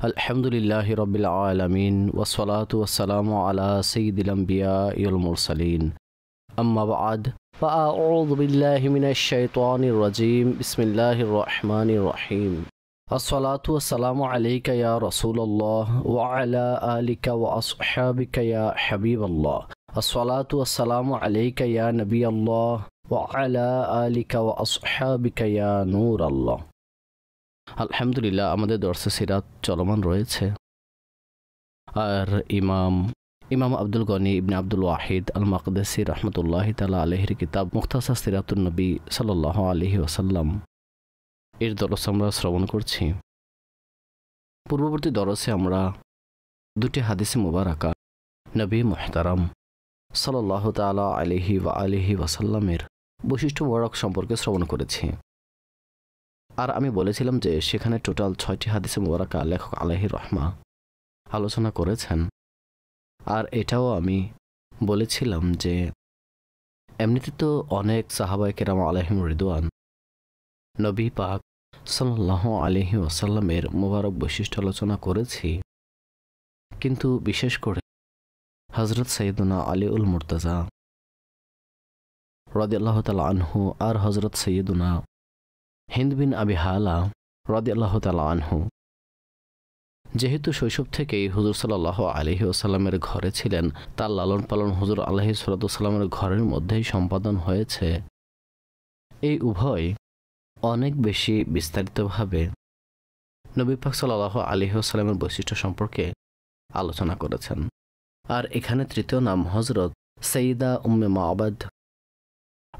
আলহামদুলিল্লাহি রাব্বিল আলামিন ওয়াসসালাতু ওয়াসসালামু আলা সাইয়্যিদিল আমবিয়াই ওয়াল মুরসালিন আম্মা বা'দ ফাআউযু বিল্লাহি মিনাশ শাইতানির রাজীম বিসমিল্লাহির রহমানির রহিম আসসালাতু ওয়াসসালামু আলাইকা ইয়া রাসূলুল্লাহ ওয়া আলা আলিকা ওয়া আসহাবিকা ইয়া হাবিবাল্লাহ আসসালাতু ওয়াসসালামু আলাইকা ইয়া নবিয়াল্লাহ ওয়া আলা আলিকা ওয়া আসহাবিকা ইয়া নূরাল্লাহ। আলহামদুলিল্লাহ, আমাদের দর্সে সিরাত চলমান রয়েছে। আর ইমাম আব্দুল গনি ইবনে আব্দুল ওয়াহিদ আল মাকদেসি রহমতুল্লাহ তাআলা আলাইহির কিতাব মুখতাসার সিরাতুন নবী সাল্লাল্লাহু আলাইহি ওয়াসাল্লাম এর দরস আমরা শ্রবণ করছি। পূর্ববর্তী দরসে আমরা দুটি হাদিসে মুবারাকা নবী মুহতারাম সাল্লাল্লাহু তাআলা আলাইহি ওয়া আলিহি ওয়াসাল্লামের বৈশিষ্ট্য মোবারক সম্পর্কে শ্রবণ করেছি। আর আমি বলেছিলাম যে সেখানে টোটাল 6টি হাদিসে মুবারাকা লেখক আলাইহির রহমা আলোচনা করেছেন। আর এটাও আমি বলেছিলাম যে এমনিতে তো অনেক সাহাবায়ে কেরাম আলাইহিম রিদওয়ান নবী পাক সাল্লাল্লাহু আলাইহি ওয়াসাল্লামের মুবারক বৈশিষ্ট্য আলোচনা করেছি, কিন্তু বিশেষ করে হযরত সাইয়্যিদুনা আলীউল মুর্তাজা রাদিয়াল্লাহু তাআলা আনহু আর হযরত সাইয়্যিদুনা হিন্দ বিন আবি হালা রাদিয়াল্লাহু তাআলা আনহু যেহেতু শৈশব থেকেই হুজুর সাল্লাল্লাহু আলাইহি ওয়াসাল্লামের ঘরে ছিলেন, তার লালন পালন হুজুর আলাইহিস সালাতু ওয়াসসালামের ঘরের মধ্যেই সম্পাদন হয়েছে, এই উভয় অনেক বেশি বিস্তারিতভাবে নবী পাক সাল্লাল্লাহু আলাইহি ওয়াসাল্লামের বৈশিষ্ট্য সম্পর্কে আলোচনা করেছেন। আর এখানে তৃতীয় নাম হযরত সাইয়্যিদা উম্মে মা'বাদ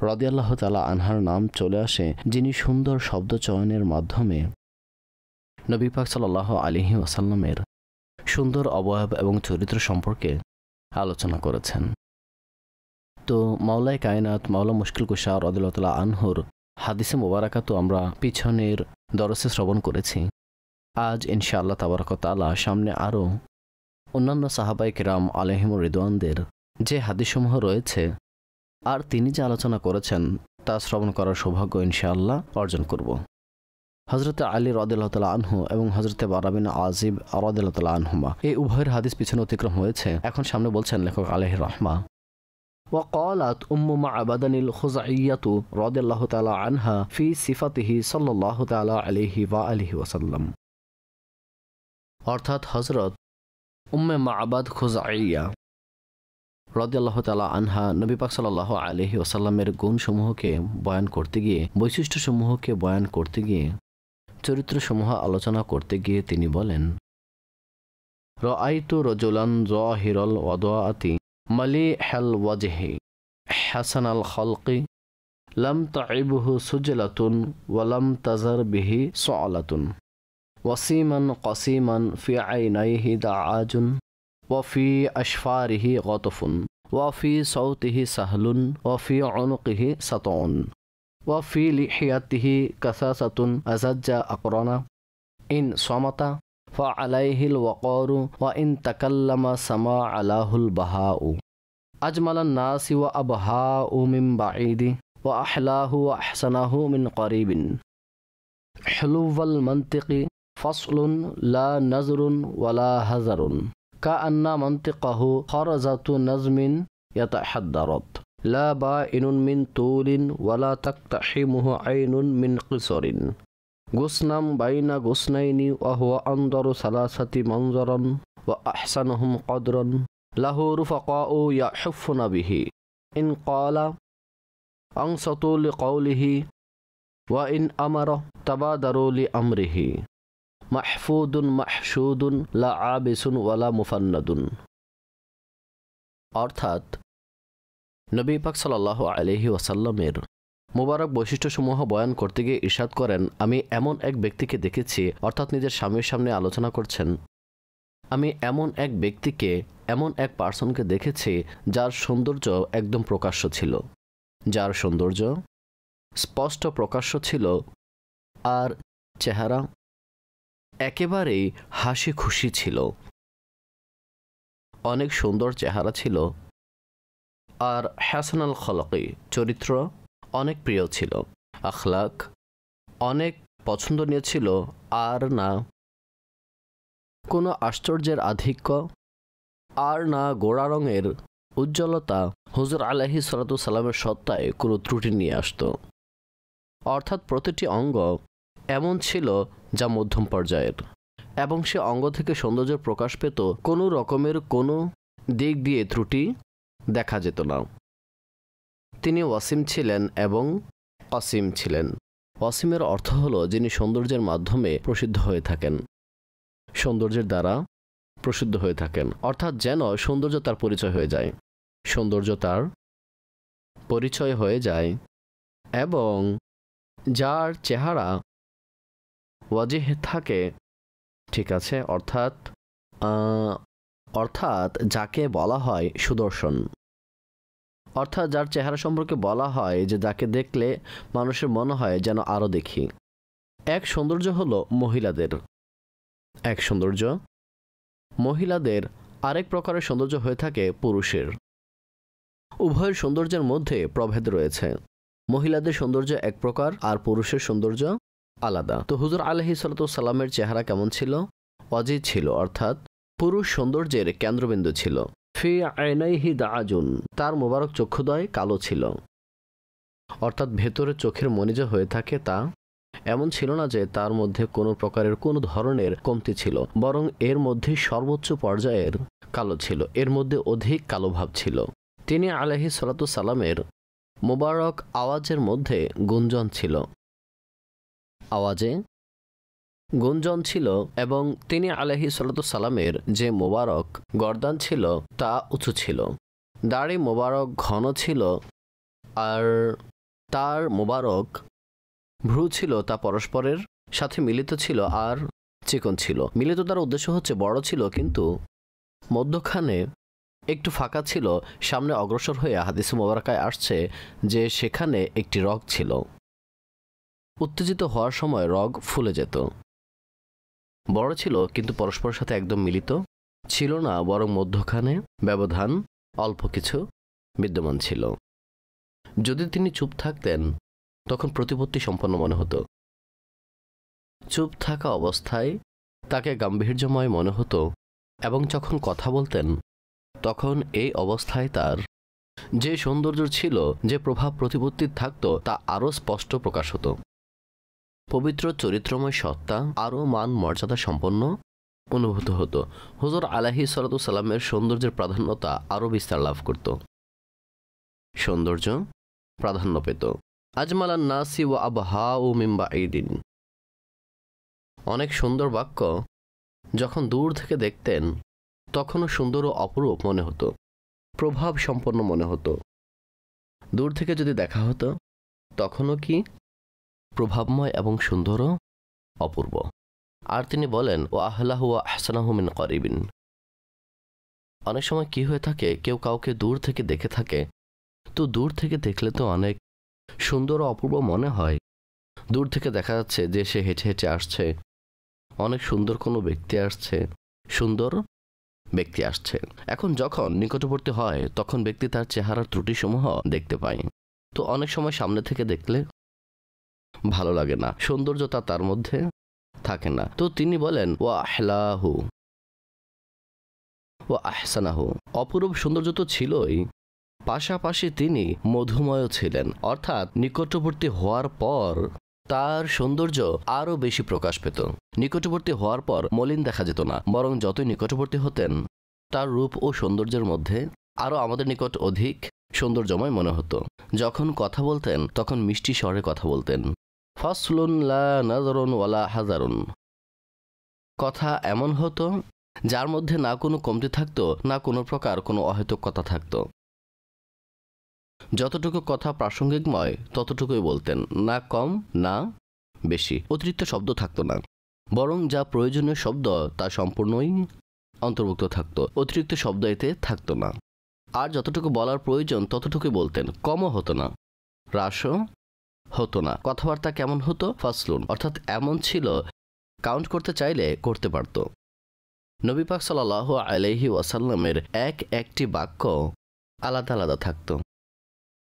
রাদিয়াল্লাহু তাআলা আনহার নাম চলে আসে, যিনি সুন্দর শব্দ চয়নের মাধ্যমে নবী পাক সাল্লাল্লাহু আলাইহি ওয়াসাল্লামের সুন্দর অবয়ব এবং চরিত্র সম্পর্কে আলোচনা করেছেন। তো মাওলায়ে কায়নাত মাওলা মুশকিল কুশা রাদিয়াল্লাহু তাআলা আনহুর হাদিসে মুবারাকা তো আমরা পিছনের দরসে শ্রবণ করেছি। আজ ইনশাআল্লাহ তাবারাক ওয়া তাআলা সামনে আরও অন্যান্য সাহাবায়ে কেরাম আলাইহিমুর রিদওয়ানদের যে হাদিসসমূহ রয়েছে আর তিনি যে আলোচনা করেছেন তা শ্রবণ করার সৌভাগ্য ইনশাআল্লাহ অর্জন করব। হযরত আলী রাদিয়াল্লাহু তাআলা আনহু এবং হযরত বারা বিন আজিব রাদিয়াল্লাহু তাআলা আনহুমা এই উভয়ের হাদিস পিছনে অতিক্রম হয়েছে। এখন সামনে বলছেন লেখক আলাইহির রহমা, ওয়া ক্বালাত উম্মু মা'বাদানিল খুযাইয়্যাতু রাদিয়াল্লাহু তাআলা আনহা ফি সিফাতিহি সাল্লাল্লাহু তাআলা আলাইহি ওয়া আলিহি ওয়াসাল্লাম। অর্থাৎ হযরত উম্মে মা'বাদ খুযাইয়্যা রাদিয়াল্লাহু তাআলা আনহা নবী পাক সাল্লাল্লাহু আলাইহি ওয়াসাল্লামের গুণসমূহকে বয়ান করতে গিয়ে, বৈশিষ্ট্যসমূহকে বয়ান করতে গিয়ে, চরিত্রসমূহ আলোচনা করতে গিয়ে তিনি বলেন, রাআইতু রাজুলান যাহিরাল ওয়াদাআতি মালিহাল ওয়াজহি হাসানাল খালকি লাম তাইবহু সুজলাতুন ওয়া লাম তাজার বিহি সুআলাতুন ওয়াসিমান কাসিমান ফি আইনাইহি দাআজুন وفي أشفاره غطف وفي صوته سهل وفي عنقه سطع وفي لحيته كثاثة أزج أقرنا إن صمت فعليه الوقار وإن تكلم سما له البهاء أجمل الناس وأبهاء من بعيد وأحلاه وأحسنه من قريب حلو المنطق فصل لا نزر ولا هزر كأن منطقه خرزة نظم يتحدرت لا بائن من طول ولا تقتحمه عين من قصر غصنا بين غصنين وهو أنظر ثلاثة منظرا وأحسنهم قدرا له رفقاء يحفون به إن قال أنصتوا لقوله وإن أمر تبادروا لأمره মাহফুদুন মাহশুদুন লা আবিসুন ওয়ালা মুফান্নাদুন। অর্থাৎ নবী পাক সাল্লাল্লাহু আলাইহি ওয়াসাল্লামের মুবারক বৈশিষ্ট্যসমূহ বয়ান করতে গিয়ে ইরশাদ করেন, আমি এমন এক ব্যক্তিকে দেখেছি, অর্থাৎ নিজের স্বামীর সামনে আলোচনা করছেন, আমি এমন এক ব্যক্তিকে, এমন এক পার্সনকে দেখেছি যার সৌন্দর্য একদম প্রকাশ্য ছিল, যার সৌন্দর্য স্পষ্ট প্রকাশ্য ছিল, আর চেহারা একেবারেই হাসি খুশি ছিল, অনেক সুন্দর চেহারা ছিল, আর হাসানাল খলকি চরিত্র অনেক প্রিয় ছিল, আখলাক অনেক পছন্দনীয় ছিল, আর না কোনো আশ্চর্যের আধিক্য, আর না গোড়া রঙের উজ্জ্বলতা হুজুর আলাইহিস সালামের সত্তায় কোনো ত্রুটি নিয়ে আসত। অর্থাৎ প্রতিটি অঙ্গ এমন ছিল যা মধ্যম পর্যায়ের, এবং সে অঙ্গ থেকে সৌন্দর্যের প্রকাশ পেত কোনো রকমের কোনো দিক দিয়ে ত্রুটি দেখা যেত না। তিনি ওয়াসিম ছিলেন এবং অসীম ছিলেন। অসীমের অর্থ হলো যিনি সৌন্দর্যের মাধ্যমে প্রসিদ্ধ হয়ে থাকেন, সৌন্দর্যের দ্বারা প্রসিদ্ধ হয়ে থাকেন, অর্থাৎ যেন সৌন্দর্য তার পরিচয় হয়ে যায়, সৌন্দর্য তার পরিচয় হয়ে যায়, এবং যার চেহারা ওয়াজিহ থাকে, ঠিক আছে, অর্থাৎ যাকে বলা হয় সুদর্শন, অর্থাৎ যার চেহারা সম্পর্কে বলা হয় যে যাকে দেখলে মানুষের মনে হয় যেন আরও দেখি। এক সৌন্দর্য হলো মহিলাদের, এক সৌন্দর্য মহিলাদের, আরেক প্রকারের সৌন্দর্য হয়ে থাকে পুরুষের। উভয়ের সৌন্দর্যের মধ্যে প্রভেদ রয়েছে। মহিলাদের সৌন্দর্য এক প্রকার আর পুরুষের সৌন্দর্য আলাদা। তো হুজুর আলাইহিস সালামের চেহারা কেমন ছিল? অজিজ ছিল, অর্থাৎ পুরুষ সৌন্দর্যের কেন্দ্রবিন্দু ছিল। ফি আইনাইহি দাআজুন, তার মোবারক চক্ষুদ্বয় কালো ছিল, অর্থাৎ ভেতরে চোখের মণি যে হয়ে থাকে তা এমন ছিল না যে তার মধ্যে কোনো প্রকারের কোনো ধরনের কমতি ছিল, বরং এর মধ্যে সর্বোচ্চ পর্যায়ের কালো ছিল, এর মধ্যে অধিক কালো ভাব ছিল। তিনি আলাইহিস সালামের মোবারক আওয়াজের মধ্যে গুঞ্জন ছিল, আওয়াজে গুঞ্জন ছিল, এবং তিনি আলাইহিস সালামের যে মোবারক গর্দান ছিল তা উঁচু ছিল, দাড়ি মোবারক ঘন ছিল, আর তার মোবারক ভ্রু ছিল তা পরস্পরের সাথে মিলিত ছিল আর চিকন ছিল। মিলিত তার উদ্দেশ্য হচ্ছে বড় ছিল কিন্তু মধ্যখানে একটু ফাঁকা ছিল। সামনে অগ্রসর হয়ে হাদিসে মোবারকায় আসছে যে সেখানে একটি রগ ছিল, উত্তেজিত হওয়ার সময় রগ ফুলে যেত। বড় ছিল কিন্তু পরস্পরের সাথে একদম মিলিত ছিল না, বরং মধ্যখানে ব্যবধান অল্প কিছু বিদ্যমান ছিল। যদি তিনি চুপ থাকতেন তখন প্রতিপত্তি সম্পন্ন মনে হতো, চুপ থাকা অবস্থায় তাকে গাম্ভীর্যময় মনে হতো, এবং যখন কথা বলতেন তখন এই অবস্থায় তার যে সৌন্দর্য ছিল, যে প্রভাব প্রতিপত্তি থাকত তা আরও স্পষ্ট প্রকাশ হতো। পবিত্র চরিত্রময় সত্তা আরও মান মর্যাদা সম্পন্ন অনুভূত হতো। হুজুর আলাইহিস সালামের সৌন্দর্যের প্রাধান্যতা আরও বিস্তার লাভ করত, সৌন্দর্য প্রাধান্য পেত। আজমালান নাসি ওয়া আবহাউ মিন বাঈদিন, অনেক সুন্দর বাক্য যখন দূর থেকে দেখতেন তখনও সুন্দর ও অপরূপ মনে হতো, প্রভাব সম্পন্ন মনে হতো। দূর থেকে যদি দেখা হতো তখনও কি প্রভাবময় এবং সুন্দর ও অপূর্ব। আর তিনি বলেন ও আহলাহু ওয়া আহসানাহু মিন করিবিন, অনেক সময় কি হয়ে থাকে, কেউ কাউকে দূর থেকে দেখে থাকে, তো দূর থেকে দেখলে তো অনেক সুন্দর ও অপূর্ব মনে হয়। দূর থেকে দেখা যাচ্ছে যে সে হেঁটে হেঁটে আসছে, অনেক সুন্দর কোনো ব্যক্তি আসছে, সুন্দর ব্যক্তি আসছে। এখন যখন নিকটবর্তী হয় তখন ব্যক্তি তার চেহারার ত্রুটিসমূহ দেখতে পায়। তো অনেক সময় সামনে থেকে দেখলে ভালো লাগে না, সৌন্দর্যতা তার মধ্যে থাকে না। তো তিনি বলেন ওয়া আহলাহু ওয়া আহসানাহু, অপূর্ব সৌন্দর্য তো ছিলই, পাশাপাশি তিনি মধুময় ছিলেন, অর্থাৎ নিকটবর্তী হওয়ার পর তার সৌন্দর্য আরও বেশি প্রকাশ পেত। নিকটবর্তী হওয়ার পর মলিন দেখা যেত না, বরং যতই নিকটবর্তী হতেন তার রূপ ও সৌন্দর্যের মধ্যে আরও আমাদের নিকট অধিক সৌন্দর্যময় মনে হতো। যখন কথা বলতেন তখন মিষ্টি স্বরে কথা বলতেন। ফাসলুন লা নাযরুন ওয়ালা হাযারুন, কথা এমন হতো যার মধ্যে না কোনো কমতি থাকতো, না কোনো প্রকার কোনো অহেতুক কথা থাকতো। যতটুকু কথা প্রাসঙ্গিকময় ততটুকুই বলতেন, না কম না বেশি। অতিরিক্ত শব্দ থাকতো না, বরং যা প্রয়োজনীয় শব্দ তা সম্পূর্ণই অন্তর্ভুক্ত থাকতো, অতিরিক্ত শব্দ এতে থাকতো না। আর যতটুকু বলার প্রয়োজন ততটুকুই বলতেন, কমও হতো না, হ্রাসও হতো না। কথাবার্তা কেমন হতো? ফাসলুন, অর্থাৎ এমন ছিল কাউন্ট করতে চাইলে করতে পারত। নবী পাক সাল্লাল্লাহু আলাইহি ওয়াসাল্লামের একটি বাক্য আলাদা আলাদা থাকত।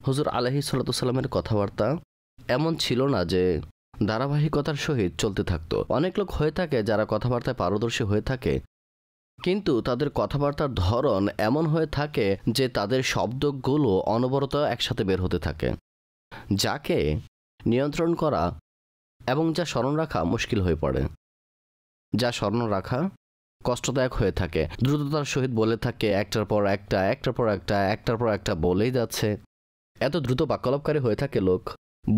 হুজুর আলাইহিস সালামের কথাবার্তা এমন ছিল না যে ধারাবাহিকতার সহিত চলতে থাকত। অনেক লোক হয়ে থাকে যারা কথাবার্তায় পারদর্শী হয়ে থাকে, কিন্তু তাদের কথাবার্তার ধরন এমন হয়ে থাকে যে তাদের শব্দগুলো অনবরত একসাথে বের হতে থাকে, যাকে নিয়ন্ত্রণ করা এবং যা স্মরণ রাখা মুশকিল হয়ে পড়ে, যা স্মরণ রাখা কষ্টদায়ক হয়ে থাকে। দ্রুততার সহিত বলে থাকে, একটার পর একটা, একটার পর একটা, একটার পর একটা বলেই যাচ্ছে। এত দ্রুত বাক্যালাপকারী হয়ে থাকে লোক,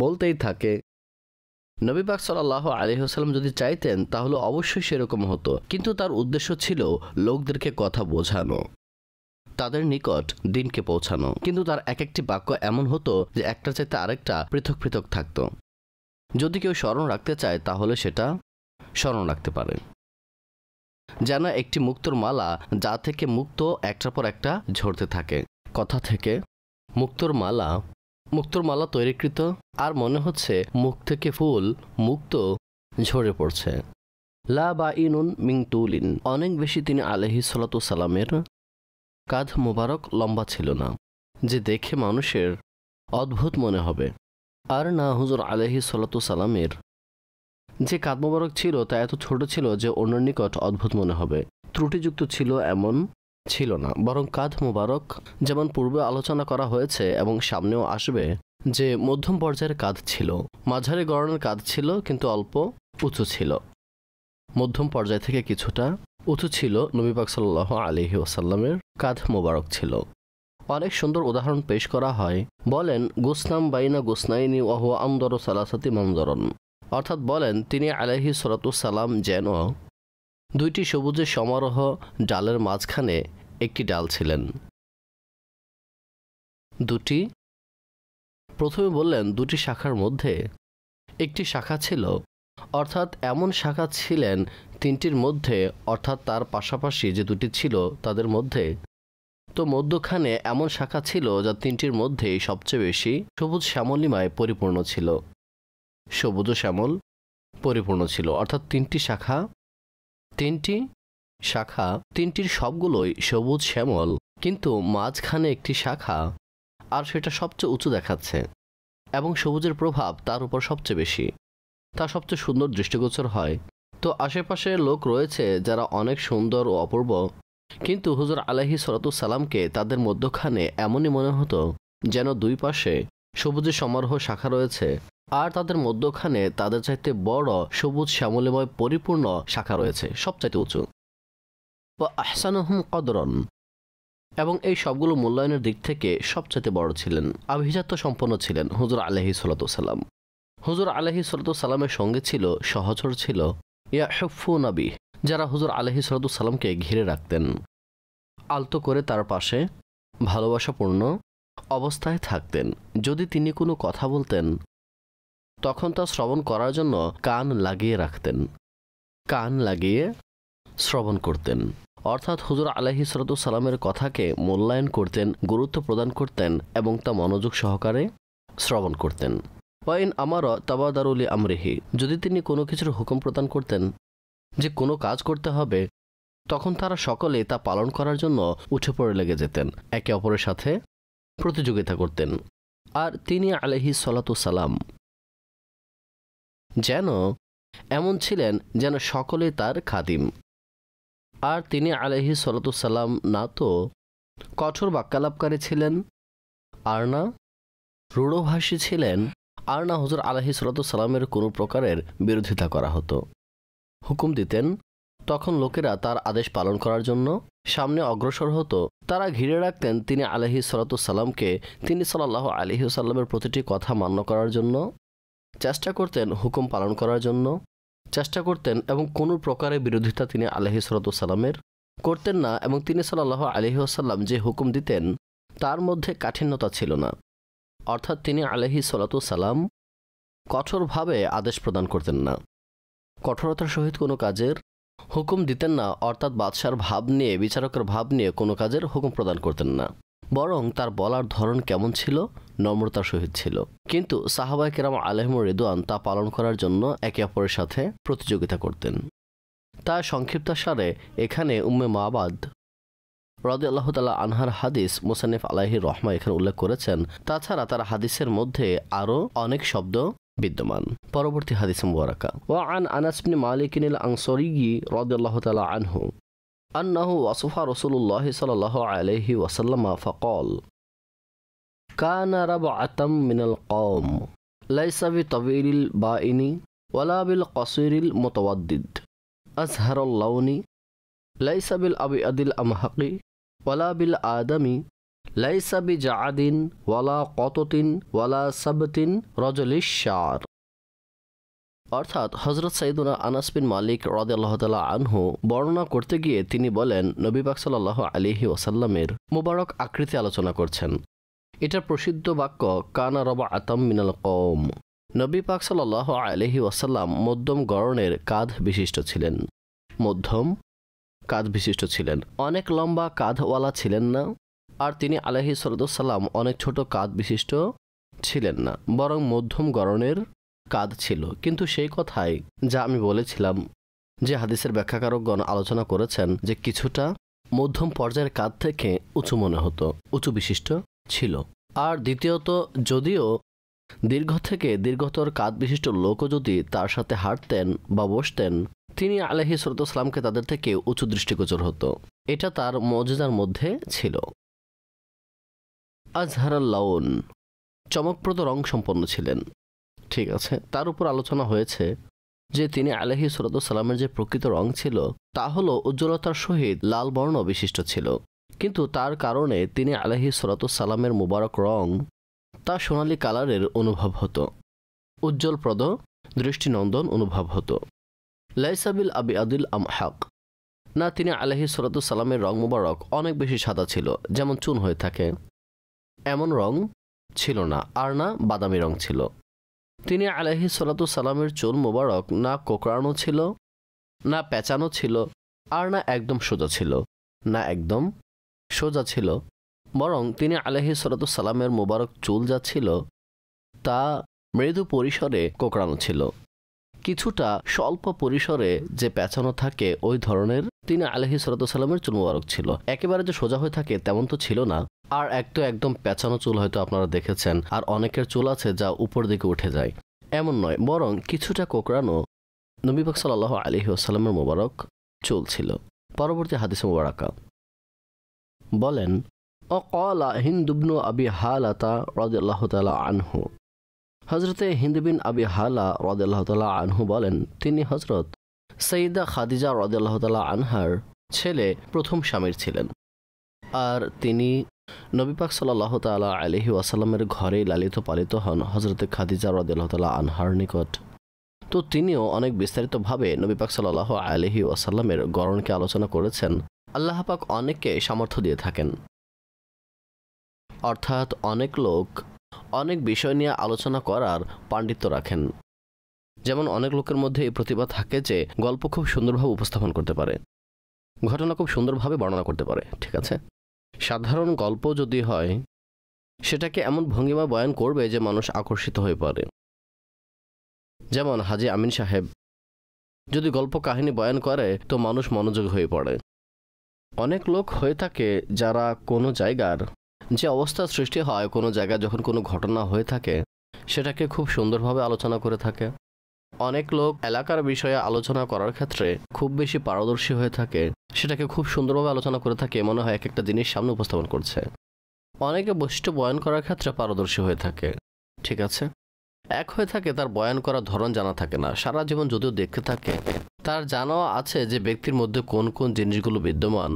বলতেই থাকে। নবী পাক সাল্লাল্লাহু আলাইহি ওয়াসাল্লাম যদি চাইতেন তাহলে অবশ্যই সেরকম হতো, কিন্তু তার উদ্দেশ্য ছিল লোকদেরকে কথা বোঝানো, তাদের নিকট দিনকে পৌঁছানো। কিন্তু তার এক একটি বাক্য এমন হতো যে একটার চাইতে আরেকটা পৃথক পৃথক থাকত। যদি কেউ স্মরণ রাখতে চায় তাহলে সেটা স্মরণ রাখতে পারে, যেন একটি মুক্তোর মালা, যা থেকে মুক্ত একটার পর একটা ঝরতে থাকে। কথা থেকে মুক্তোর মালা তৈরিকৃত, আর মনে হচ্ছে মুখ থেকে ফুল মুক্ত ঝরে পড়ছে। লা বা ইনুন মিং তুলিন, অনেক বেশি তিনি আলাইহিস সালাতু সালামের কাঁধ মোবারক লম্বা ছিল না, যে দেখে মানুষের অদ্ভুত মনে হবে। আর না হুজুর আলাইহিস সালাতু সালামের যে কাঁধ মোবারক ছিল তা এত ছোট ছিল যে অন্যের নিকট অদ্ভুত মনে হবে। ত্রুটিযুক্ত ছিল এমন ছিল না, বরং কাঁধ মোবারক যেমন পূর্বে আলোচনা করা হয়েছে এবং সামনেও আসবে যে মধ্যম পর্যায়ের কাঁধ ছিল, মাঝারি গড়নের কাঁধ ছিল কিন্তু অল্প উঁচু ছিল। মধ্যম পর্যায় থেকে কিছুটা উঁচু ছিল নবী পাক সাল্লাল্লাহু আলাইহি ওয়াসাল্লামের কাঁধ মোবারক ছিল। অনেক সুন্দর উদাহরণ পেশ করা হয়। বলেন, গুসনাম বাইনা গুসনাইনি ওয়া হুয়া আমদারু সালাসাতি মানজারান, অর্থাৎ বলেন তিনি আলাইহিস সালাতু সালাম যেন দুইটি সবুজের সমারোহ ডালের মাঝখানে একটি ডাল ছিলেন। প্রথমে বললেন দুটি শাখার মধ্যে একটি শাখা ছিল, অর্থাৎ এমন শাখা ছিলেন তিনটির মধ্যে, অর্থাৎ তার পাশাপাশি যে দুটি ছিল তাদের মধ্যে, তো মধ্যখানে এমন শাখা ছিল যা তিনটির মধ্যেই সবচেয়ে বেশি সবুজ শ্যামলিমায় পরিপূর্ণ ছিল। সবুজ ও শ্যামল পরিপূর্ণ ছিল, অর্থাৎ তিনটি শাখা তিনটির সবগুলোই সবুজ শ্যামল, কিন্তু মাঝখানে একটি শাখা, আর সেটা সবচেয়ে উঁচু দেখাচ্ছে এবং সবুজের প্রভাব তার উপর সবচেয়ে বেশি, তা সবচেয়ে সুন্দর দৃষ্টিগোচর হয়। তো আশেপাশে লোক রয়েছে যারা অনেক সুন্দর ও অপূর্ব, কিন্তু হুজুর আলাইহিস সালাতু সালামকে তাদের মধ্যখানে এমনই মনে হতো যেন দুই পাশে সবুজের সমারোহ শাখা রয়েছে, আর তাদের মধ্যখানে তাদের চাইতে বড় সবুজ শ্যামলিময় পরিপূর্ণ শাখা রয়েছে, সবচাইতে উঁচু। আহসানুহুম কদরন, এবং এই সবগুলো মূল্যায়নের দিক থেকে সবচাইতে বড় ছিলেন, আভিজাত্য সম্পন্ন ছিলেন হুজুর আলাইহিস সালাতু সালাম। হুজুর আলাইহিস সালাতু সালামের সঙ্গে ছিল সহচর ছিল ইয়াহুফুনা বিহি, যারা হুজুর আলাইহিস সালাতু সালামকে ঘিরে রাখতেন, আলতো করে তার পাশে ভালোবাসাপূর্ণ অবস্থায় থাকতেন। যদি তিনি কোনো কথা বলতেন তখন তা শ্রবণ করার জন্য কান লাগিয়ে রাখতেন, কান লাগিয়ে শ্রবণ করতেন, অর্থাৎ হুজুর আলাইহিস সালাতু সালামের কথাকে মূল্যায়ন করতেন, গুরুত্ব প্রদান করতেন এবং তা মনোযোগ সহকারে শ্রবণ করতেন। ওয়াইন আমার তাবাদারুলি আমরিহি, যদি তিনি কোনো কিছুর হুকুম প্রদান করতেন যে কোনো কাজ করতে হবে, তখন তারা সকলে তা পালন করার জন্য উঠে পড়ে লেগে যেতেন, একে অপরের সাথে প্রতিযোগিতা করতেন। আর তিনি আলাইহিস সালাতু সালাম যেন এমন ছিলেন যেন সকলে তার খাদিম। আর তিনি আলাইহিস সালাতু সালাম না তো কঠোর বাক্যালাপকারী ছিলেন, আর না রূঢ়ভাষী ছিলেন, আর না হুজুর আলাইহিস সালাতু সালামের কোনো প্রকারের বিরোধিতা করা হতো। হুকুম দিতেন, তখন লোকেরা তার আদেশ পালন করার জন্য সামনে অগ্রসর হতো। তারা ঘিরে রাখতেন তিনি আলাইহিস সালাতু সালামকে, তিনি সাল্লাল্লাহু আলাইহি ওয়াসাল্লামের প্রতিটি কথা মান্য করার জন্য চেষ্টা করতেন, হুকুম পালন করার জন্য চেষ্টা করতেন, এবং কোনো প্রকারের বিরোধিতা তিনি আলাইহিস সালাতু সালামের করতেন না। এবং তিনি সাল্লাল্লাহু আলাইহি ওয়াসাল্লাম যে হুকুম দিতেন তার মধ্যে কাঠিন্যতা ছিল না, অর্থাৎ তিনি আলাইহিস সালাতু সালাম কঠোরভাবে আদেশ প্রদান করতেন না, কঠোরতার সহিত কোনো কাজের হুকুম দিতেন না, অর্থাৎ বাদশার ভাব নিয়ে, বিচারকের ভাব নিয়ে কোনো কাজের হুকুম প্রদান করতেন না, বরং তার বলার ধরন কেমন ছিল, নম্রতার সহিত ছিল। কিন্তু সাহাবায়ে কেরাম আলাইহিমুর রিদওয়ান তা পালন করার জন্য একে অপরের সাথে প্রতিযোগিতা করতেন। তা সংক্ষিপ্তাসারে এখানে উম্মে মাবাদ রাদিয়াল্লাহু তাআলা আনহার হাদিস মুসান্নিফ আলাইহি রহমা এখানে উল্লেখ করেছেন। তাছাড়া তার হাদিসের মধ্যে আরও অনেক শব্দ বিদ্যমান। পরবর্তী হাদিস মুবারাকা, ওয়া আন আনাস বিন মালিক আল আনসারী রাদিয়াল্লাহু তাআলা আনহু আন্নাহু ওয়াসাফা রাসূলুল্লাহ সাল্লাল্লাহু আলাইহি ওয়াসাল্লাম ফাকাল কানা রাবআতাম মিনাল কওম লাইসা বিতাবিলিল বাইনি ওয়ালা বিল কসিরিল মুতাওয়াদ্দিদ আযহারুল লাউনি লাইসা বিল আবিয়াদিল আমহাকি ওয়ালা বিল আদামি লাইসা বিজাআদিন ওয়ালা কততিন ওয়ালা সাবতিন রাজলিশ শার। অর্থাৎ হযরত সাইয়্যিদুনা আনাস বিন মালিক রাদিয়াল্লাহু তাআলা আনহু বর্ণনা করতে গিয়ে তিনি বলেন, নবী পাক সাল্লাল্লাহু আলাইহি ওয়াসাল্লামের মুবারক আকৃতি আলোচনা করছেন। এটার প্রসিদ্ধ বাক্য কানা রাবআতাম মিনাল কওম। নবী পাক সাল্লাল্লাহু আলাইহি ওয়াসাল্লাম মধ্যম গড়নের কাঁধ বিশিষ্ট ছিলেন। মধ্যম কাঁধ বিশিষ্ট ছিলেন, অনেক লম্বা কাঁধওয়ালা ছিলেন না, আর তিনি আলাইহিস সালাম অনেক ছোট কাঁধ বিশিষ্ট ছিলেন না, বরং মধ্যম গড়নের কাঁধ ছিল। কিন্তু সেই কথাই যা আমি বলেছিলাম যে হাদিসের ব্যাখ্যাকারকগণ আলোচনা করেছেন যে কিছুটা মধ্যম পর্যায়ের কাঁধ থেকে উঁচু মনে হতো, উঁচু বিশিষ্ট ছিল। আর দ্বিতীয়ত, যদিও দীর্ঘ থেকে দীর্ঘতর কাঁধ বিশিষ্ট লোকও যদি তার সাথে হাঁটতেন বা বসতেন, তিনি আলাইহিস সালামকে তাদের থেকে উঁচু দৃষ্টিগোচর হতো। এটা তার মুজিজার মধ্যে ছিল। আজহারাল লাউন, চমকপ্রদ রং সম্পন্ন ছিলেন। ঠিক আছে, তার উপর আলোচনা হয়েছে যে তিনি আলাইহিস সালামের যে প্রকৃত রং ছিল তা হলো উজ্জ্বলতার সহিত লাল বর্ণ বিশিষ্ট ছিল, কিন্তু তার কারণে তিনি আলাইহিস সালামের মুবারক রং তা সোনালী কালারের অনুভব হতো, উজ্জ্বলপ্রদ দৃষ্টিনন্দন অনুভব হতো। লাইসা বিল আবিয়াদিল আমহাক, না তিনি আলাইহিস সালামের রং মুবারক অনেক বেশি সাদা ছিল, যেমন চুন হয়ে থাকে এমন রং ছিল না, আর না বাদামি রং ছিল। তিনি আলাইহিস সালামের চুল মুবারক না কোকড়ানো ছিল, না পেঁচানো ছিল, আর না একদম সোজা ছিল, না একদম সোজা ছিল, বরং তিনি আলাইহিস সালামের মুবারক চুল যা ছিল তা মৃদু পরিসরে কোকড়ানো ছিল, কিছুটা স্বল্প পরিসরে যে পেঁচানো থাকে ওই ধরনের তিনি আলাইহিস সালামের চুল মুবারক ছিল। একেবারে যে সোজা হয়ে থাকে তেমন তো ছিল না, আর একদম পেঁচানো চুল হয়তো আপনারা দেখেছেন, আর অনেকের চুল আছে যা উপর দিকে উঠে যায়, এমন নয়, বরং কিছুটা কোকড়ানো নবী পাক সাল্লাল্লাহু আলাইহি ওয়াসাল্লামের মুবারক চুল ছিল। পরবর্তী হাদিস মুবারাকা বলেন, অকালা হিন্দ ইবনু আবি হালাতা রাদিয়াল্লাহু তাআলা আনহু, হযরতে হিন্দ বিন আবি হালা রাদিয়াল্লাহু তাআলা আনহু বলেন, তিনি হযরত সাইয়্যিদা খাদিজা রাদিয়াল্লাহু তাআলা আনহার ছেলে প্রথম স্বামীর ছিলেন, আর তিনি নবী পাক সাল্লাল্লাহু তাআলা আলাইহি ওয়াসাল্লামের ঘরে লালিত পালিত হন হযরতে খাদিজা রাদিয়াল্লাহু তাআলা আনহার নিকট। তো তিনিও অনেক বিস্তারিতভাবে নবী পাক সাল্লাল্লাহু আলাইহি ওয়াসাল্লামের গড়নকে আলোচনা করেছেন। আল্লাহ পাক অনেককে সামর্থ্য দিয়ে থাকেন, অর্থাৎ অনেক লোক অনেক বিষয় নিয়ে আলোচনা করার পাণ্ডিত্য রাখেন। যেমন অনেক লোকের মধ্যে এই প্রতিভা থাকে যে গল্প খুব সুন্দরভাবে উপস্থাপন করতে পারে, ঘটনা খুব সুন্দরভাবে বর্ণনা করতে পারে। ঠিক আছে, সাধারণ গল্প যদি হয় সেটাকে এমন ভঙ্গিমা বয়ান করবে যে মানুষ আকর্ষিত হয়ে পড়ে। যেমন হাজী আমিন সাহেব যদি গল্প কাহিনী বয়ান করে তো মানুষ মনোযোগ হয়ে পড়ে। অনেক লোক হয়ে থাকে যারা কোনো জায়গার যে অবস্থা সৃষ্টি হয়, কোনো জায়গায় যখন কোনো ঘটনা হয়ে থাকে সেটাকে খুব সুন্দরভাবে আলোচনা করে থাকে। অনেক লোক এলাকার বিষয়ে আলোচনা করার ক্ষেত্রে খুব বেশি পারদর্শী হয়ে থাকে, সেটাকে খুব সুন্দরভাবে আলোচনা করে থাকে, মনে হয় এক একটা জিনিস সামনে উপস্থাপন করছে। অনেকে বৈশিষ্ট্য বয়ান করার ক্ষেত্রে পারদর্শী হয়ে থাকে। ঠিক আছে, এক হয়ে থাকে তার বয়ান করার ধরন জানা থাকে না, সারা জীবন যদিও দেখতে থাকে তার জানা আছে যে ব্যক্তির মধ্যে কোন কোন জিনিসগুলো বিদ্যমান,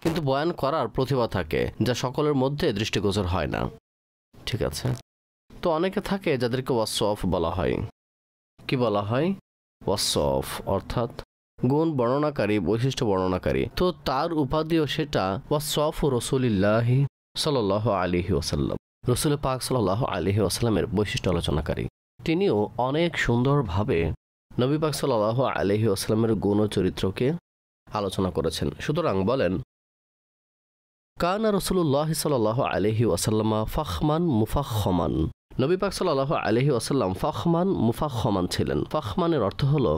কিন্তু বয়ান করার প্রতিভা থাকে যা সকলের মধ্যে দৃষ্টিগোচর হয় না। ঠিক আছে, তো অনেকে থাকে যাদেরকে ওয়াসফ বলা হয়। কি বলা হয়? ওয়াসফ, অর্থাৎ গুণ বর্ণনাকারী, বৈশিষ্ট্য বর্ণনাকারী। তো তার উপাধিও সেটা ওয়াসফ রাসূলিল্লাহি সাল্লাল্লাহু আলাইহি ওয়াসাল্লাম, রাসূল পাক সাল্লাল্লাহু আলাইহি ওয়াসাল্লামের বৈশিষ্ট্য আলোচনাকারী। তিনিও অনেক সুন্দরভাবে নবী পাক সাল্লাল্লাহু আলাইহি ওয়াসাল্লামের গুণ ও চরিত্রকে আলোচনা করেছেন। সুতরাং বলেন, কানা রাসূলুল্লাহ সাল্লাল্লাহু আলাইহি ওয়াসাল্লাম ফাখমান মুফাখমান, নবী পাক সাল্লাল্লাহু আলাইহি ওয়াসাল্লাম ফাখমান মুফাখমান ছিলেন। ফাখমানের অর্থ হলো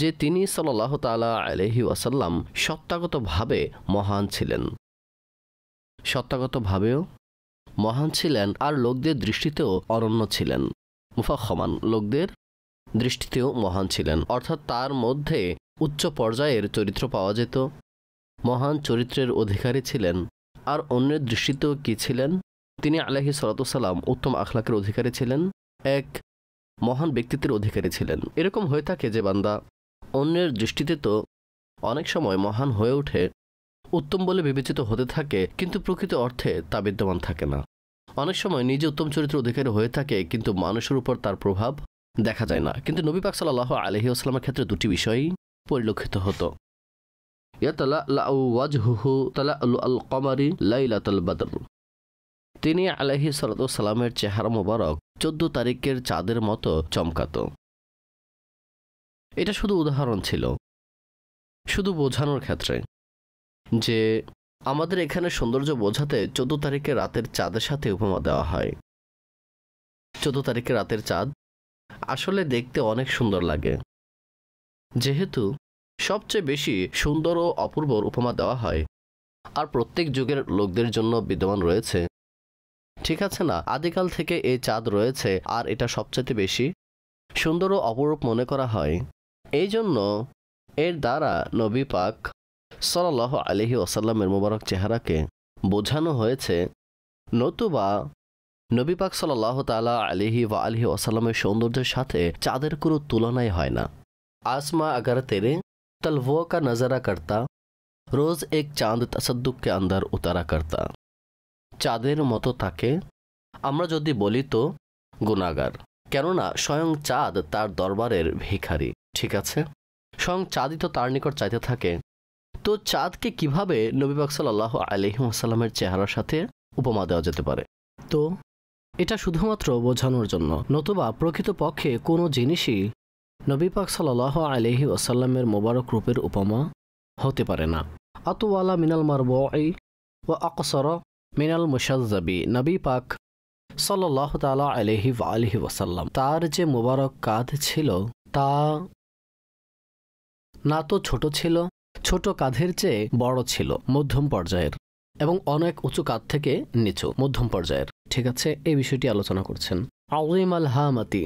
যে তিনি সাল্লাল্লাহু তাআলা আলাইহি ওয়াসাল্লাম সত্তাগতভাবে মহান ছিলেন, সত্তাগতভাবেও মহান ছিলেন, আর লোকদের দৃষ্টিতেও অনন্য ছিলেন। মুফাখমান, লোকদের দৃষ্টিতেও মহান ছিলেন, অর্থাৎ তার মধ্যে উচ্চ পর্যায়ের চরিত্র পাওয়া যেত, মহান চরিত্রের অধিকারী ছিলেন। আর অন্যের দৃষ্টিতেও কি ছিলেন? তিনি আলাইহিস সালাতু ওয়াস সালাম উত্তম আখলাকের অধিকারী ছিলেন, এক মহান ব্যক্তিত্বের অধিকারী ছিলেন। এরকম হয়ে থাকে যে বান্দা অন্যের দৃষ্টিতে তো অনেক সময় মহান হয়ে ওঠে, উত্তম বলে বিবেচিত হতে থাকে, কিন্তু প্রকৃত অর্থে তা বিদ্যমান থাকে না। অনেক সময় নিজে উত্তম চরিত্রের অধিকারী হয়ে থাকে, কিন্তু মানুষের উপর তার প্রভাব দেখা যায় না। কিন্তু নবী পাক সাল্লাল্লাহু আলাইহি ওয়াসাল্লামের ক্ষেত্রে দুটি বিষয়ই পরিলক্ষিত হতো। ইয়াতালাউ ওয়াজহুহু তালাআল কমারি লাইলাতুল বদর। তিনি আলাইহিস সালাতু ওয়াস সালামের চেহারা মোবারক 14 তারিখের চাঁদের মতো চমকাতো। এটা শুধু উদাহরণ ছিল, শুধু বোঝানোর ক্ষেত্রে যে আমাদের এখানে সৌন্দর্য বোঝাতে 14 তারিখের রাতের চাঁদের সাথে উপমা দেওয়া হয়। 14 তারিখের রাতের চাঁদ আসলে দেখতে অনেক সুন্দর লাগে, যেহেতু সবচেয়ে বেশি সুন্দর ও অপূর্বর উপমা দেওয়া হয়, আর প্রত্যেক যুগের লোকদের জন্য বিদ্যমান রয়েছে, ঠিক আছে না? আদিকাল থেকে এই চাঁদ রয়েছে, আর এটা সবচেয়ে বেশি সুন্দর ও অপরূপ মনে করা হয়। এই জন্য এর দ্বারা নবী পাক সাল্লাল্লাহু আলাইহি ওয়াসাল্লামের মোবারক চেহারাকে বোঝানো হয়েছে। নতুবা নবী পাক সাল্লাল্লাহু তাআলা আলাইহি ওয়া আলিহি ওয়াসাল্লামের সৌন্দর্যের সাথে চাঁদের কোনো তুলনাই হয় না। आसमा अगर तेरे तलवों का नज़ारा करता, रोज़ एक चांद तसद्दुक के अंदर उतारा करता। চাঁদের মতো তাকে আমরা যদি বলি তো গুনাহগার, কেননা স্বয়ং চাঁদ তার দরবারের ভিখারি, ঠিক আছে? স্বয়ং চাঁদই তো তার নিকট চাইতে থাকে। তো চাঁদকে কিভাবে নবী পাক সাল্লাল্লাহু আলাইহি ওয়াসাল্লামের চেহারার সাথে উপমা দেওয়া যেতে পারে? তো এটা শুধুমাত্র বোঝানোর জন্য, নতুবা প্রকৃতপক্ষে কোনো জিনিসই নবী পাক সাল্লাল্লাহু আলাইহি ওয়াসাল্লামের মোবারক রূপের উপমা হতে পারে না। আতওয়ালা মিনাল মারবুই ওয়া আকসারা মিনাল মুশাজ্জাবি। নবী পাক সাল্লাল্লাহু তাআলা আলাইহি ওয়া আলিহি ওয়াসাল্লাম, তার যে মোবারক কাঁধ ছিল তা না তো ছোট ছিল, ছোট কাঁধের চেয়ে বড় ছিল, মধ্যম পর্যায়ের, এবং অনেক উঁচু কাঁধ থেকে নিচু, মধ্যম পর্যায়ের, ঠিক আছে? এই বিষয়টি আলোচনা করছেন। আযীম আল হামাতি,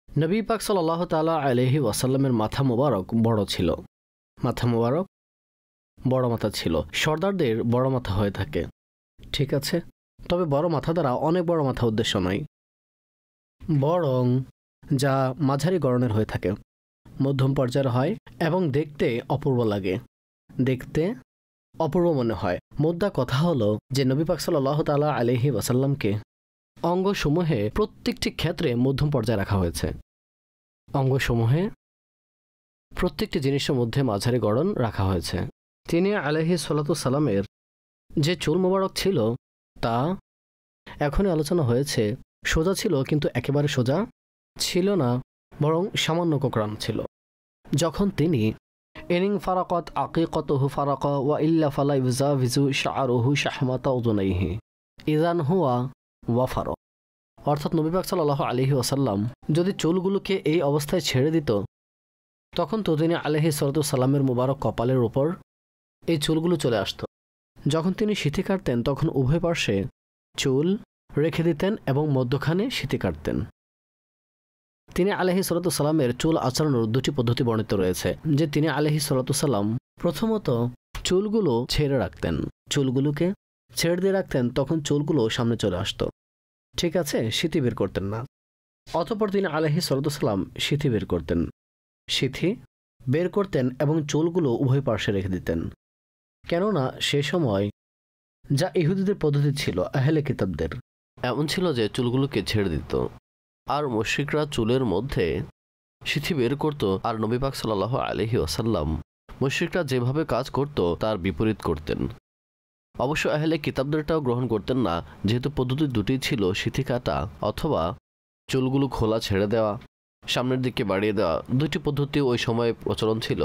নবী পাক সাল্লাল্লাহু তাআলা আলাইহি ওয়াসাল্লামের মাথা মোবারক বড় ছিল, মাথা মোবারক বড় মাথা ছিল। সর্দারদের বড় মাথা হয়ে থাকে, ঠিক আছে? তবে বড় মাথা দ্বারা অনেক বড় মাথা উদ্দেশ্য নয়, বরং যা মাঝারি গড়নের হয়ে থাকে, মধ্যম পর্যায়ের হয় এবং দেখতে অপূর্ব লাগে, দেখতে অপূর্ব মনে হয়। মুদ্রা কথা হলো যে নবী পাক সাল্লাল্লাহু তাআলা আলাইহি ওয়াসাল্লামকে অঙ্গসমূহে প্রত্যেকটি ক্ষেত্রে মধ্যম পর্যায়ে রাখা হয়েছে। অঙ্গসমূহে প্রত্যেকটি জিনিসের মধ্যে মাঝারি গড়ন রাখা হয়েছে। তিনি আলাইহিস সালাতু সালামের যে চুল মোবারক ছিল তা এখনই আলোচনা হয়েছে, সোজা ছিল, কিন্তু একেবারে সোজা ছিল না, বরং সামান্য কোকড়ানো ছিল। যখন তিনি ইনিং ফারাকাত আকিকাতুহু ফারাকা ওয়া ইল্লা ফালা ইউজাভিজু শাআরুহু শাহমাতা উযুনাইহি ইযান হুয়া ওয়াফার, অর্থাৎ নবী পাক সাল্লাল্লাহু আলাইহি ওয়াসাল্লাম যদি চুলগুলোকে এই অবস্থায় ছেড়ে দিত, তখন তো তিনি আলাইহিস সালাতু সালামের মোবারক কপালের উপর এই চুলগুলো চলে আসত। যখন তিনি সিঁথি কাটতেন তখন উভয় পার্শ্বে চুল রেখে দিতেন এবং মধ্যখানে সিঁথি কাটতেন। তিনি আলাইহিস সালাতু সালামের চুল আঁচড়ানোর দুটি পদ্ধতি বর্ণিত রয়েছে, যে তিনি আলাইহিস সালাতু সালাম প্রথমত চুলগুলো ছেড়ে রাখতেন, চুলগুলোকে ছেড়ে দিয়ে রাখতেন, তখন চুলগুলো সামনে চলে আসতো, ঠিক আছে? সিঁথি বের করতেন না। অতঃপর তিনি আলাইহিস সালাতু সালাম সিঁথি বের করতেন, সিঁথি বের করতেন এবং চুলগুলো উভয় পার্শ্বে রেখে দিতেন। কেননা সে সময় যা ইহুদিদের পদ্ধতি ছিল, আহলে কিতাবদের এমন ছিল যে চুলগুলোকে ছেড়ে দিত, আর মুশরিকরা চুলের মধ্যে সিঁথি বের করত, আর নবী পাক সাল্লাল্লাহু আলাইহি ওয়াসাল্লাম মুশরিকরা যেভাবে কাজ করত তার বিপরীত করতেন। অবশ্য আহলে কিতাবদেরটাও গ্রহণ করতেন না, যেহেতু পদ্ধতি দুটি ছিল, সিঁথি কাটা অথবা চুলগুলো খোলা ছেড়ে দেওয়া, সামনের দিকে বাড়িয়ে দেওয়া। দুইটি পদ্ধতি ওই সময় প্রচলন ছিল।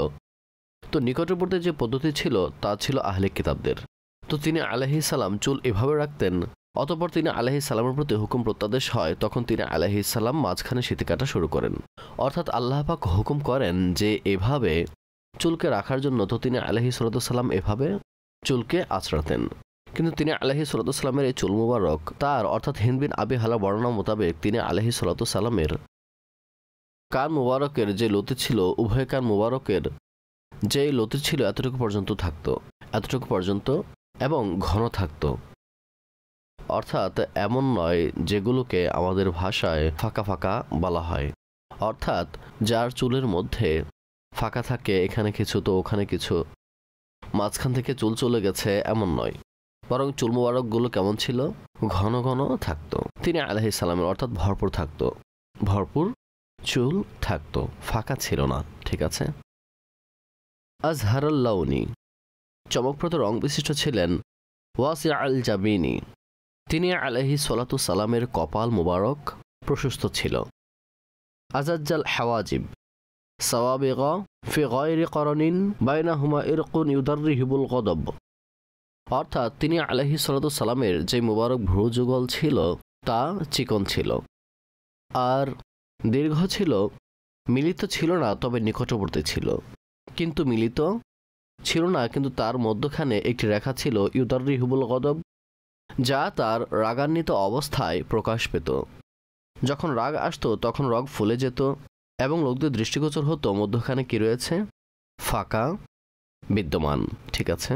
তো নিকটবর্তী যে পদ্ধতি ছিল তা ছিল আহলে কিতাবদের। তো তিনি আলাইহিস সালাম চুল এভাবে রাখতেন। অতঃপর তিনি আলাইহিস সালামের প্রতি হুকুম প্রত্যাদেশ হয়, তখন তিনি আলাইহিস সালাম মাঝখানে সিঁথি কাটা শুরু করেন। অর্থাৎ আল্লাহ পাক হুকুম করেন যে এভাবে চুলকে রাখার জন্য, তো তিনি আলাইহিস সালাম এভাবে চুলকে আঁচড়াতেন। কিন্তু তিনি আলাইহিস সালামের এই চুল মুবারক তার, অর্থাৎ হিন্দ বিন আবি হালা বর্ণনা মোতাবেক তিনি আলাইহিস সালামের কান মুবারকের যে লতি ছিল, উভয় কান মুবারকের যে লতি ছিল এতটুকু পর্যন্ত থাকতো, এতটুকু পর্যন্ত এবং ঘন থাকতো। অর্থাৎ এমন নয় যেগুলোকে আমাদের ভাষায় ফাঁকা ফাঁকা বলা হয়, অর্থাৎ যার চুলের মধ্যে ফাঁকা থাকে, এখানে কিছু তো ওখানে কিছু, মাঝখান থেকে চুল চলে গেছে, এমন নয়। বরং চুল মুবারকগুলো কেমন ছিল? ঘন ঘন থাকতো। তিনি আলাইহিস সালামের অর্থাৎ ভরপুর থাকতো, ভরপুর চুল থাকতো, ফাঁকা ছিল না। ঠিক আছে। আজহারুল লাউনি, চমকপ্রদ রং বিশিষ্ট ছিলেন। ওয়াসি আল জাবিনী, তিনি আলাইহিস সালাতু সালামের কপাল মুবারক প্রশস্ত ছিল। আজাজ্জাল হাওয়াজিব সাওয়াবিগা ফি গায়রি করনিন বাইনাহুমা ইরকুন ইউদাররিহিবুল গদব, অর্থাৎ তিনি আলাইহিস সালাতু সালামের যে মুবারক ভ্রুযুগল ছিল তা চিকন ছিল আর দীর্ঘ ছিল, মিলিত ছিল না তবে নিকটবর্তী ছিল, কিন্তু মিলিত ছিল না কিন্তু তার মধ্যখানে একটি রেখা ছিল, ইউদাররিহিবুল গদব, যা তার রাগান্বিত অবস্থায় প্রকাশ পেত। যখন রাগ আসতো তখন রগ ফুলে যেত এবং লোকদের দৃষ্টিগোচর হতো মধ্যখানে কি রয়েছে? ফাঁকা বিদ্যমান। ঠিক আছে।